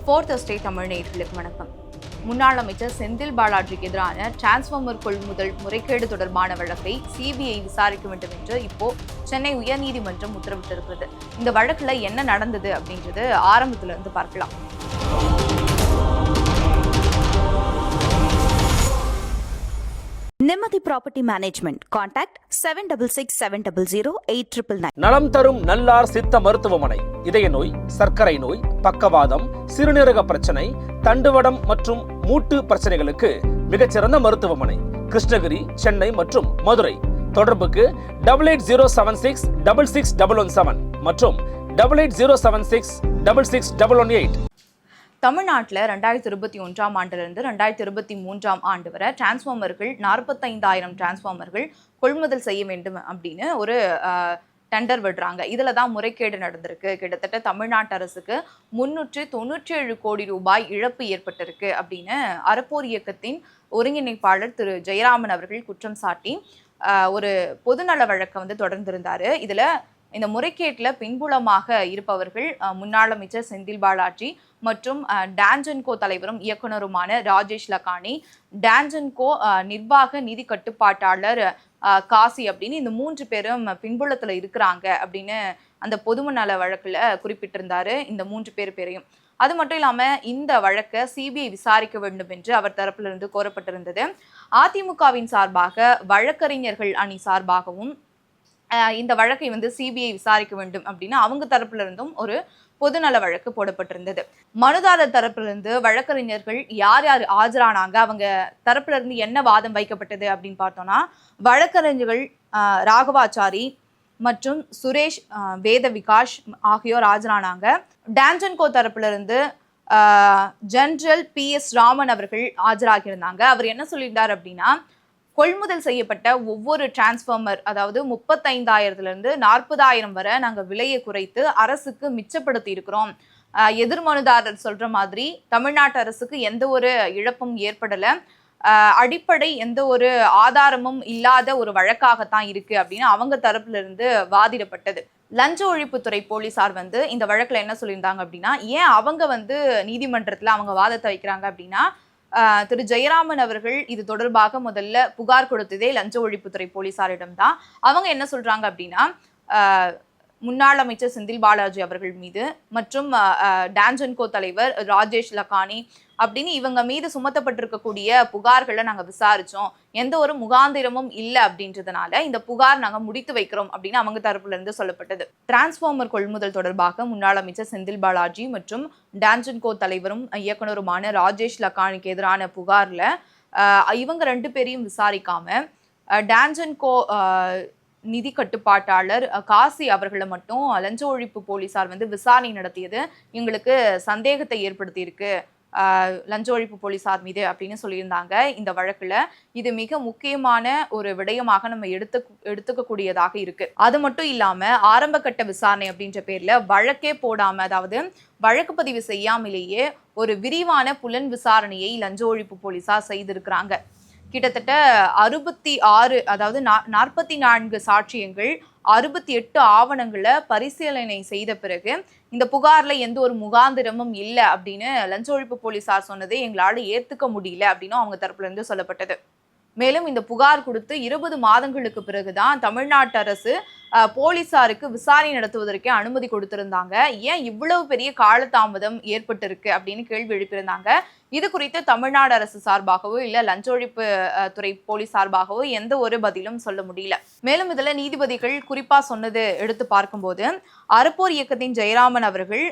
4th Estate Tamil நேயர்களுக்கு வணக்கம். முன்னாள் அமைச்சர் செந்தில் பாலாஜிக்கு எதிரான டிரான்ஸ்ஃபார்மர் கொள்முதல் முறைகேடு தொடர்பான வழக்கை சிபிஐ விசாரிக்க வேண்டும் என்று இப்போ சென்னை உயர்நீதிமன்றம் உத்தரவிட்டிருக்கிறது. இந்த வழக்குல என்ன நடந்தது அப்படின்றது ஆரம்பத்துல இருந்து பார்க்கலாம். நிம்மதி ப்ராப்பர்ட்டி மேனேஜ்மெண்ட். கான்டாக்ட் 7667008999. நலம் தரும் நல்லார் சித்த மருத்துவமனை. இதய நோய், சர்க்கரை நோய், பக்கவாதம், சிறுநீரக பிரச்சனை, தண்டுவடம் மற்றும் மூட்டு பிரச்சனைகளுக்கு மிகச்சிறந்த மருத்துவமனை. கிருஷ்ணகிரி, சென்னை மற்றும் மதுரை. தொடர்புக்கு 8807666117 மற்றும் 8807666118. தமிழ்நாட்டில் 2021ஆம் ஆண்டிலிருந்து 2023ஆம் ஆண்டு வரை டிரான்ஸ்ஃபார்மர்கள் 45,000 டிரான்ஸ்ஃபார்மர்கள் கொள்முதல் செய்ய வேண்டும் அப்படின்னு ஒரு டெண்டர் விடுறாங்க. இதில் தான் முறைகேடு நடந்திருக்கு. கிட்டத்தட்ட தமிழ்நாட்டு அரசுக்கு 397 கோடி ரூபாய் இழப்பு ஏற்பட்டிருக்கு அப்படின்னு அறப்போர் இயக்கத்தின் ஒருங்கிணைப்பாளர் திரு ஜெயராமன் அவர்கள் குற்றம் சாட்டி ஒரு பொதுநல வழக்கை தொடர்ந்திருந்தாரு. இதில் இந்த முறைகேட்டில் பின்புலமாக இருப்பவர்கள் முன்னாள் அமைச்சர் செந்தில் பாலாஜி மற்றும் டான்ஜன்கோ தலைவரும் இயக்குனருமான ராஜேஷ் லக்கானி, டான்ஜன்கோ நிர்வாக நிதி கட்டுப்பாட்டாளர் காசி அப்படின்னு இந்த 3 பேரும் பின்புலத்தில் இருக்கிறாங்க அப்படின்னு அந்த பொதுநல வழக்கில் குறிப்பிட்டிருந்தாரு. இந்த 3 பேரையும் அது மட்டும் இல்லாமல் இந்த வழக்கை சிபிஐ விசாரிக்க வேண்டும் என்று அவர் தரப்பிலிருந்து கோரப்பட்டிருந்தது. அதிமுகவின் சார்பாக வழக்கறிஞர்கள் அணி சார்பாகவும் இந்த வழக்கை சிபிஐ விசாரிக்க வேண்டும் அப்படின்னு அவங்க தரப்புல இருந்தும் ஒரு பொதுநல வழக்கு போடப்பட்டிருந்தது. மனுதாரர் தரப்பிலிருந்து வழக்கறிஞர்கள் யார் யார் ஆஜரானாங்க, அவங்க தரப்புல இருந்து என்ன வாதம் வைக்கப்பட்டது அப்படின்னு பார்த்தோம்னா, வழக்கறிஞர்கள் ராகவாச்சாரி மற்றும் சுரேஷ் வேத விகாஷ் ஆகியோர் ஆஜரானாங்க. டான்ஜன்கோ தரப்புல இருந்து ஜெனரல் PS ராமன் அவர்கள் ஆஜராகியிருந்தாங்க. அவர் என்ன சொல்லியிருந்தார் அப்படின்னா, கொள்முதல் செய்யப்பட்ட ஒவ்வொரு டிரான்ஸ்ஃபார்மர், அதாவது 35,000 40,000 வரை நாங்கள் விலையை குறைத்து அரசுக்கு மிச்சப்படுத்தி இருக்கிறோம். எதிர்மனுதாரர் சொல்ற மாதிரி தமிழ்நாட்டு அரசுக்கு எந்த ஒரு இழப்பும் ஏற்படலை, அடிப்படை எந்த ஒரு ஆதாரமும் இல்லாத ஒரு வழக்காகத்தான் இருக்கு அப்படின்னு அவங்க தரப்புல இருந்து வாதிடப்பட்டது. லஞ்ச ஒழிப்புத்துறை போலீசார் இந்த வழக்குல என்ன சொல்லியிருந்தாங்க அப்படின்னா, ஏன் அவங்க நீதிமன்றத்துல அவங்க வாதத்தை வைக்கிறாங்க அப்படின்னா, திரு ஜெயராமன் அவர்கள் இது தொடர்பாக முதல்ல புகார் கொடுத்ததே லஞ்ச ஒழிப்புத்துறை போலீசாரிடம் தான். அவங்க என்ன சொல்றாங்க அப்படின்னா, முன்னாள் அமைச்சர் செந்தில் பாலாஜி அவர்கள் மீது மற்றும் டான்ஜன்கோ தலைவர் ராஜேஷ் லக்கானி அப்படின்னு இவங்க மீது சுமத்தப்பட்டிருக்கக்கூடிய புகார்களை நாங்கள் விசாரிச்சோம், எந்த ஒரு முகாந்திரமும் இல்லை அப்படின்றதுனால இந்த புகார் நாங்கள் முடித்து வைக்கிறோம் அப்படின்னு அவங்க தரப்புல இருந்து சொல்லப்பட்டது. டிரான்ஸ்ஃபார்மர் கொள்முதல் தொடர்பாக முன்னாள் அமைச்சர் செந்தில் பாலாஜி மற்றும் டான்ஜன்கோ தலைவரும் இயக்குனருமான ராஜேஷ் லக்கானிக்கு எதிரான புகார்ல இவங்க 2 பேரையும் விசாரிக்காம டான்ஜன்கோ நிதி கட்டுப்பாட்டாளர் காசி அவர்களை மட்டும் லஞ்ச ஒழிப்பு போலீசார் விசாரணை நடத்தியது எங்களுக்கு சந்தேகத்தை ஏற்படுத்தி இருக்கு லஞ்ச ஒழிப்பு போலீசார் மீது அப்படின்னு சொல்லியிருந்தாங்க. இந்த வழக்குல இது மிக முக்கியமான ஒரு விடயமாக நம்ம எடுத்துக்கக்கூடியதாக இருக்கு. அது மட்டும் இல்லாம ஆரம்ப கட்ட விசாரணை அப்படின்ற பேர்ல வழக்கே போடாம, அதாவது வழக்கு பதிவு செய்யாமலேயே ஒரு விரிவான புலன் விசாரணையை லஞ்ச ஒழிப்பு போலீசார் செய்திருக்கிறாங்க. கிட்டத்தட்ட 66, அதாவது 44 சாட்சியங்கள், 68 ஆவணங்களை பரிசீலனை செய்த பிறகு இந்த புகார்ல எந்த ஒரு முகாந்திரமும் இல்லை அப்படின்னு லஞ்ச ஒழிப்பு போலீசார் சொன்னதை எங்களால் ஏத்துக்க முடியல அப்படின்னு அவங்க தரப்புல இருந்து சொல்லப்பட்டது. மேலும் இந்த புகார் கொடுத்து 20 மாதங்களுக்கு பிறகுதான் தமிழ்நாட்டு அரசு போலீசாருக்கு விசாரணை நடத்துவதற்கே அனுமதி கொடுத்திருந்தாங்க. ஏன் இவ்வளவு பெரிய காலதாமதம் ஏற்பட்டிருக்கு அப்படின்னு கேள்வி எழுப்பியிருந்தாங்க. இது குறித்து தமிழ்நாடு அரசு சார்பாகவோ இல்ல லஞ்ச ஒழிப்பு துறை போலீஸ் சார்பாகவோ எந்த ஒரு பதிலும் சொல்ல முடியல. மேலும் இதுல நீதிபதிகள் குறிப்பா சொன்னது எடுத்து பார்க்கும்போது, அறப்போர் இயக்கத்தின் ஜெயராமன் அவர்கள்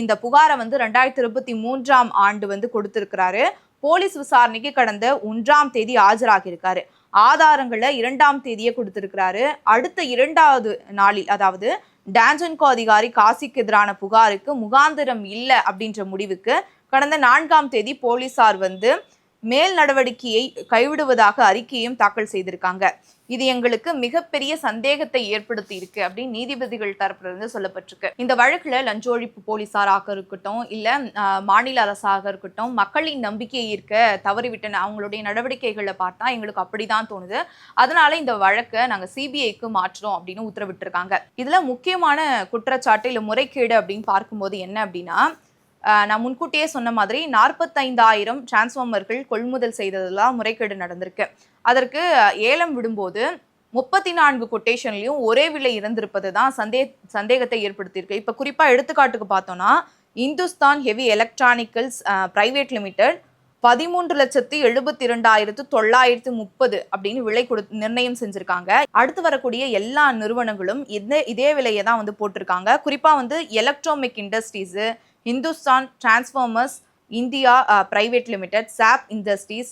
இந்த புகாரை 2023ஆம் ஆண்டு கொடுத்திருக்கிறாரு. போலீஸ் விசாரணைக்கு கடந்த 1ஆம் தேதி ஆஜராகியிருக்காரு. ஆதாரங்களை 2ஆம் தேதியே கொடுத்திருக்கிறாரு. அடுத்த 2வது நாளில், அதாவது டான்ஜன்கோ அதிகாரி காசிக்கு எதிரான புகாருக்கு முகாந்திரம் இல்லை அப்படின்ற முடிவுக்கு கடந்த 4ஆம் தேதி போலீசார் மேல் நடவடிக்கையை கைவிடுவதாக அறிக்கையும் தாக்கல் செய்திருக்காங்க. இது எங்களுக்கு மிகப்பெரிய சந்தேகத்தை ஏற்படுத்தி இருக்கு அப்படின்னு நீதிபதிகள் தரப்புல இருந்து சொல்லப்பட்டிருக்கு. இந்த வழக்குல லஞ்ச ஒழிப்பு போலீசாராக இருக்கட்டும் இல்ல மாநில அரசாக இருக்கட்டும் மக்களின் நம்பிக்கையை ஈர்க்க தவறிவிட்டன. அவங்களுடைய நடவடிக்கைகளை பார்த்தா எங்களுக்கு அப்படிதான் தோணுது. அதனால இந்த வழக்கை நாங்க சிபிஐக்கு மாற்றுறோம் அப்படின்னு உத்தரவிட்டிருக்காங்க. இதுல முக்கியமான குற்றச்சாட்டு இல்ல முறைகேடு அப்படின்னு பார்க்கும்போது என்ன அப்படின்னா, நான் முன்கூட்டியே சொன்ன மாதிரி 45,000 டிரான்ஸ்ஃபார்மர்கள் கொள்முதல் செய்ததெல்லாம் முறைகேடு நடந்திருக்கு. அதற்கு ஏலம் விடும்போது 34 கொட்டேஷன்லையும் ஒரே விலை இருந்திருப்பது தான் சந்தேகத்தை ஏற்படுத்தியிருக்கு. இப்போ குறிப்பாக எடுத்துக்காட்டுக்கு பார்த்தோம்னா Hindustan heavy electronicals private limited 13,72,930 அப்படின்னு விலை நிர்ணயம் செஞ்சிருக்காங்க. அடுத்து வரக்கூடிய எல்லா நிறுவனங்களும் இதே விலையை தான் வந்து போட்டிருக்காங்க. குறிப்பாக வந்து electronic industries, Hindustan transformers India private limited, Saab industries,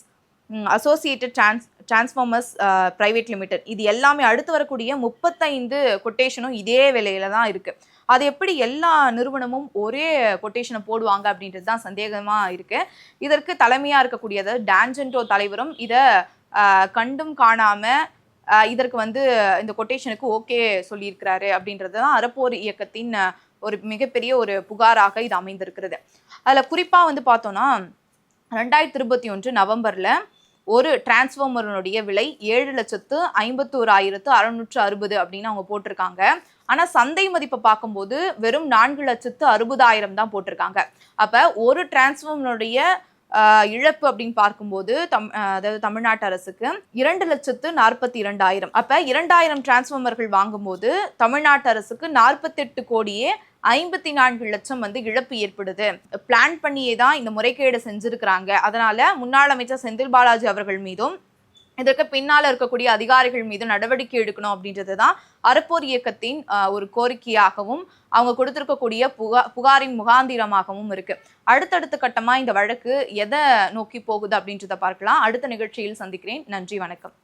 associated transformers private limited, இது எல்லாமே அடுத்து வரக்கூடிய 35 கொட்டேஷனும் இதே விலையில தான் இருக்கு. அது எப்படி எல்லா நிறுவனமும் ஒரே கொட்டேஷனை போடுவாங்க அப்படின்றது தான் சந்தேகமா இருக்கு. இதற்கு தலைமையா இருக்கக்கூடியது டான்ஜென்டோ தலைவரும் இதை கண்டும் காணாம இதற்கு வந்து இந்த கொட்டேஷனுக்கு ஓகே சொல்லியிருக்கிறாரு அப்படின்றது தான் அறப்போர் இயக்கத்தின் ஒரு மிகப்பெரிய ஒரு புகாராக இது அமைந்திருக்கிறது. அதில் குறிப்பாக வந்து பார்த்தோம்னா 2021 நவம்பரில் ஒரு டிரான்ஸ்ஃபார்மருடைய விலை 7,51,660 அப்படின்னு அவங்க போட்டிருக்காங்க. ஆனால் சந்தை மதிப்பை பார்க்கும்போது வெறும் 4,60,000 தான் போட்டிருக்காங்க. அப்போ ஒரு டிரான்ஸ்ஃபார்மருடைய இழப்பு அப்படின்னு பார்க்கும்போது அதாவது தமிழ்நாட்டு அரசுக்கு 2,42,000. அப்போ 2,000 டிரான்ஸ்ஃபார்மர்கள் வாங்கும்போது தமிழ்நாட்டு அரசுக்கு 48,54,00,000 வந்து இழப்பு ஏற்படுது. பிளான் பண்ணியே தான் இந்த முறைகேடு செஞ்சிருக்கிறாங்க. அதனால முன்னாள் அமைச்சர் செந்தில் பாலாஜி அவர்கள் மீதும் இதற்கு பின்னால இருக்கக்கூடிய அதிகாரிகள் மீது நடவடிக்கை எடுக்கணும் அப்படின்றது தான் அறப்போர் இயக்கத்தின் ஒரு கோரிக்கையாகவும் அவங்க கொடுத்திருக்கக்கூடிய புகாரின் முகாந்திரமாகவும் இருக்கு. அடுத்தடுத்த கட்டமா இந்த வழக்கு எதை நோக்கி போகுது அப்படின்றத பார்க்கலாம். அடுத்த நிகழ்ச்சியில் சந்திக்கிறேன். நன்றி, வணக்கம்.